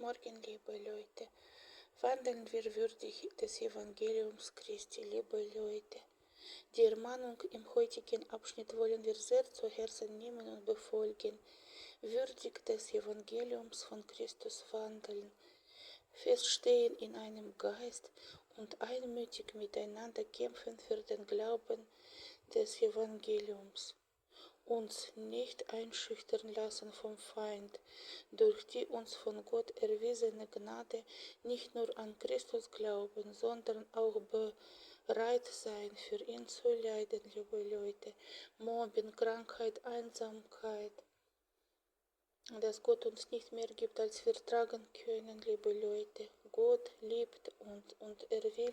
Morgen, liebe Leute. Wandeln wir würdig des Evangeliums Christi, liebe Leute. Die Ermahnung im heutigen Abschnitt wollen wir sehr zu Herzen nehmen und befolgen. Würdig des Evangeliums von Christus wandeln. Feststehen in einem Geist und einmütig miteinander kämpfen für den Glauben des Evangeliums. Uns nicht einschüchtern lassen vom Feind, durch die uns von Gott erwiesene Gnade nicht nur an Christus glauben, sondern auch bereit sein, für ihn zu leiden, liebe Leute. Mobbing, Krankheit, Einsamkeit, dass Gott uns nicht mehr gibt, als wir tragen können, liebe Leute. Gott liebt uns und er will,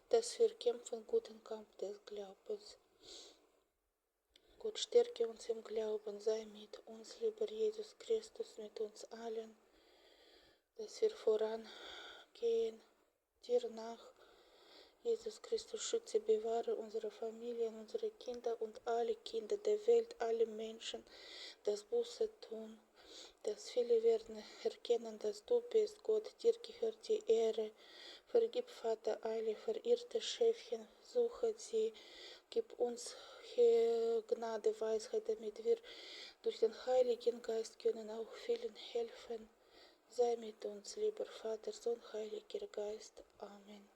dass wir kämpfen guten Kampf des Glaubens. Gott stärke uns im Glauben, sei mit uns, lieber Jesus Christus, mit uns allen, dass wir vorangehen, dir nach. Jesus Christus, schütze, bewahre unsere Familien, unsere Kinder und alle Kinder der Welt, alle Menschen, das Buße tun, dass viele werden erkennen, dass du bist, Gott, dir gehört die Ehre. Vergib, Vater, alle verirrte Schäfchen, suche sie, gib uns Gnade, Weisheit, damit wir durch den Heiligen Geist können auch vielen helfen. Sei mit uns, lieber Vater, Sohn, Heiliger Geist. Amen.